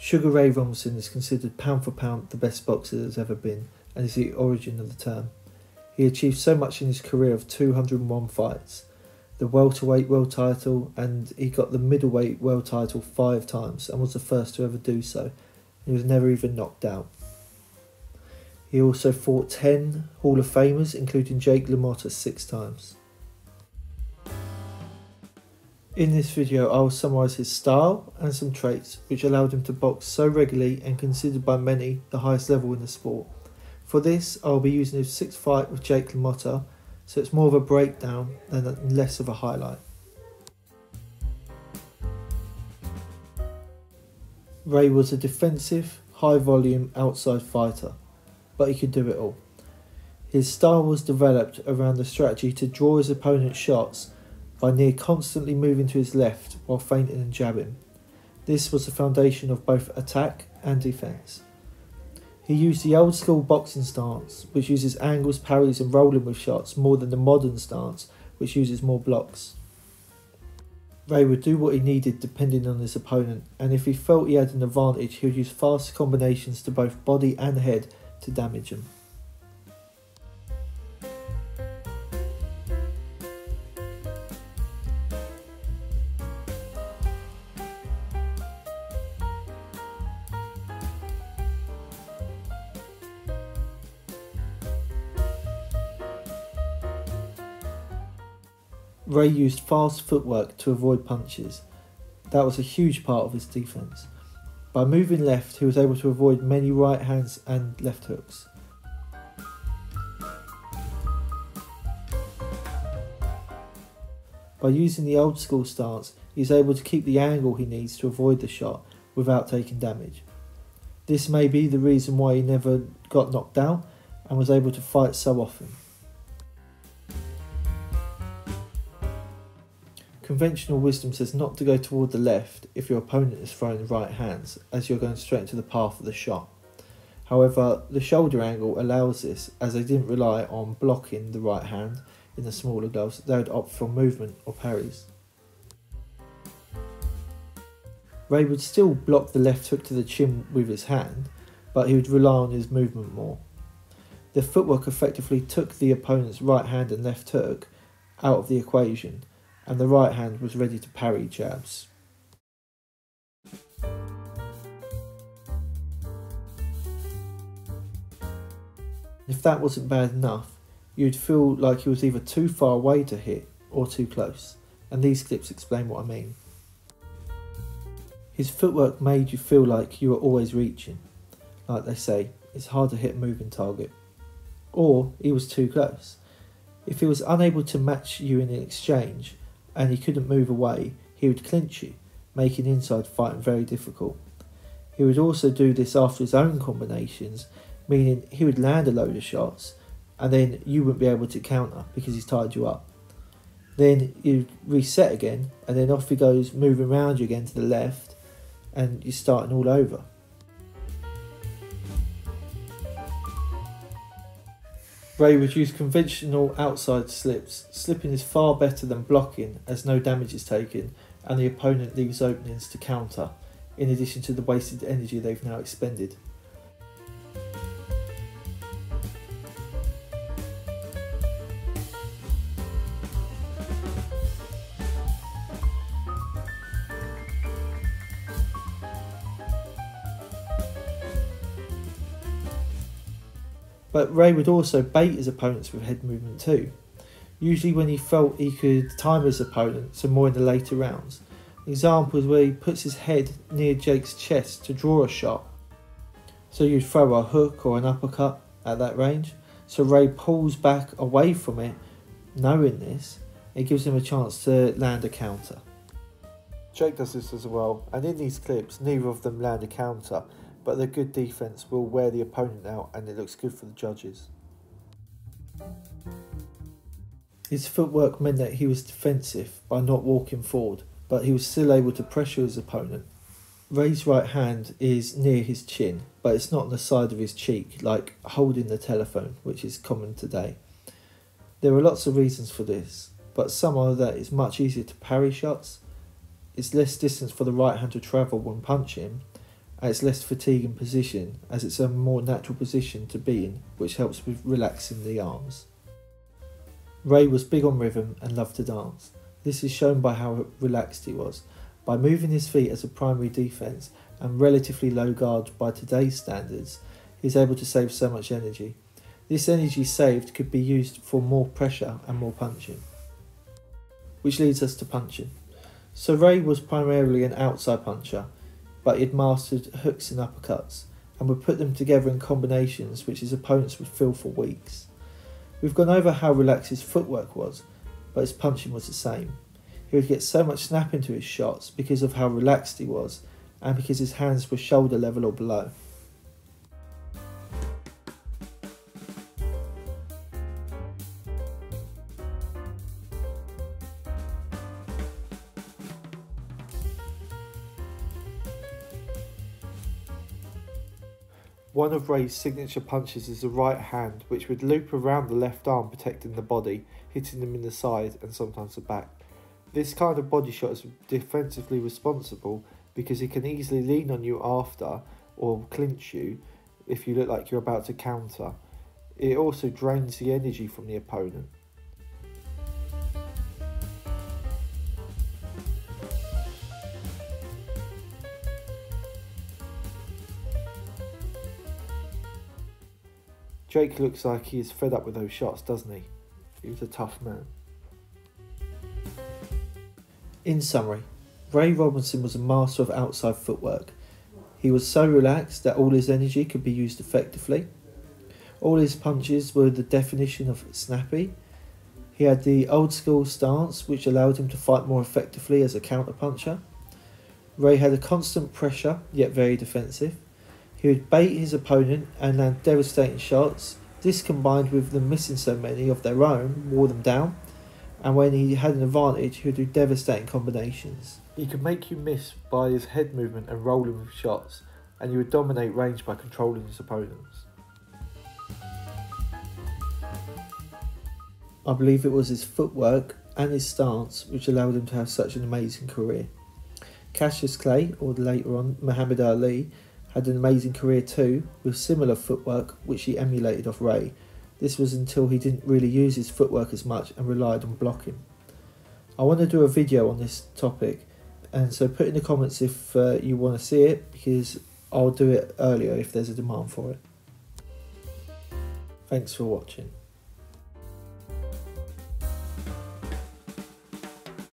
Sugar Ray Robinson is considered pound for pound the best boxer there's ever been, and is the origin of the term. He achieved so much in his career of 201 fights, the welterweight world title, and he got the middleweight world title 5 times and was the first to ever do so. He was never even knocked out. He also fought 10 Hall of Famers, including Jake LaMotta 6 times. In this video I will summarise his style and some traits which allowed him to box so regularly and considered by many the highest level in the sport. For this I will be using his 6th fight with Jake LaMotta, so it's more of a breakdown and less of a highlight. Ray was a defensive, high volume outside fighter, but he could do it all. His style was developed around the strategy to draw his opponent's shots by near constantly moving to his left while feinting and jabbing. This was the foundation of both attack and defence. He used the old school boxing stance, which uses angles, parries and rolling with shots, more than the modern stance, which uses more blocks. Ray would do what he needed depending on his opponent, and if he felt he had an advantage, he would use fast combinations to both body and head to damage him. Ray used fast footwork to avoid punches. That was a huge part of his defence. By moving left, he was able to avoid many right hands and left hooks. By using the old school stance, he is able to keep the angle he needs to avoid the shot without taking damage. This may be the reason why he never got knocked out and was able to fight so often. Conventional wisdom says not to go toward the left if your opponent is throwing right hands, as you're going straight into the path of the shot. However, the shoulder angle allows this, as they didn't rely on blocking the right hand in the smaller gloves. They would opt for movement or parries. Ray would still block the left hook to the chin with his hand, but he would rely on his movement more. The footwork effectively took the opponent's right hand and left hook out of the equation, and the right hand was ready to parry jabs. If that wasn't bad enough, you'd feel like he was either too far away to hit or too close, and these clips explain what I mean. His footwork made you feel like you were always reaching. Like they say, it's hard to hit a moving target. Or he was too close. If he was unable to match you in an exchange, and he couldn't move away, he would clinch you, making inside fighting very difficult. He would also do this after his own combinations, meaning he would land a load of shots, and then you wouldn't be able to counter because he's tied you up. Then you'd reset again, and then off he goes, moving around you again to the left, and you're starting all over. Ray would use conventional outside slips. Slipping is far better than blocking, as no damage is taken and the opponent leaves openings to counter, in addition to the wasted energy they've now expended. But Ray would also bait his opponents with head movement too, usually when he felt he could time his opponent, so more in the later rounds. Examples where he puts his head near Jake's chest to draw a shot, so you'd throw a hook or an uppercut at that range, so Ray pulls back away from it. Knowing this, it gives him a chance to land a counter. Jake does this as well, and in these clips neither of them land a counter, but their good defence will wear the opponent out and it looks good for the judges. His footwork meant that he was defensive by not walking forward, but he was still able to pressure his opponent. Ray's right hand is near his chin, but it's not on the side of his cheek, like holding the telephone, which is common today. There are lots of reasons for this, but some are that it's much easier to parry shots, it's less distance for the right hand to travel when punching, and it's less fatiguing position as it's a more natural position to be in, which helps with relaxing the arms. Ray was big on rhythm and loved to dance. This is shown by how relaxed he was. By moving his feet as a primary defence and relatively low guard by today's standards, he is able to save so much energy. This energy saved could be used for more pressure and more punching. Which leads us to punching. So Ray was primarily an outside puncher, but he'd mastered hooks and uppercuts, and would put them together in combinations which his opponents would feel for weeks. We've gone over how relaxed his footwork was, but his punching was the same. He would get so much snap into his shots because of how relaxed he was, and because his hands were shoulder level or below. One of Ray's signature punches is the right hand, which would loop around the left arm, protecting the body, hitting them in the side and sometimes the back. This kind of body shot is defensively responsible because it can easily lean on you after or clinch you if you look like you're about to counter. It also drains the energy from the opponent. Jake looks like he is fed up with those shots, doesn't he? He was a tough man. In summary, Ray Robinson was a master of outside footwork. He was so relaxed that all his energy could be used effectively. All his punches were the definition of snappy. He had the old school stance, which allowed him to fight more effectively as a counter puncher. Ray had a constant pressure, yet very defensive. He would bait his opponent and land devastating shots. This, combined with them missing so many of their own, wore them down. And when he had an advantage, he would do devastating combinations. He could make you miss by his head movement and rolling with shots, and he would dominate range by controlling his opponents. I believe it was his footwork and his stance which allowed him to have such an amazing career. Cassius Clay, or later on Muhammad Ali, had an amazing career too, with similar footwork which he emulated off Ray. This was until he didn't really use his footwork as much and relied on blocking. I want to do a video on this topic, and so put in the comments if you want to see it, because I'll do it earlier if there's a demand for it. Thanks for watching.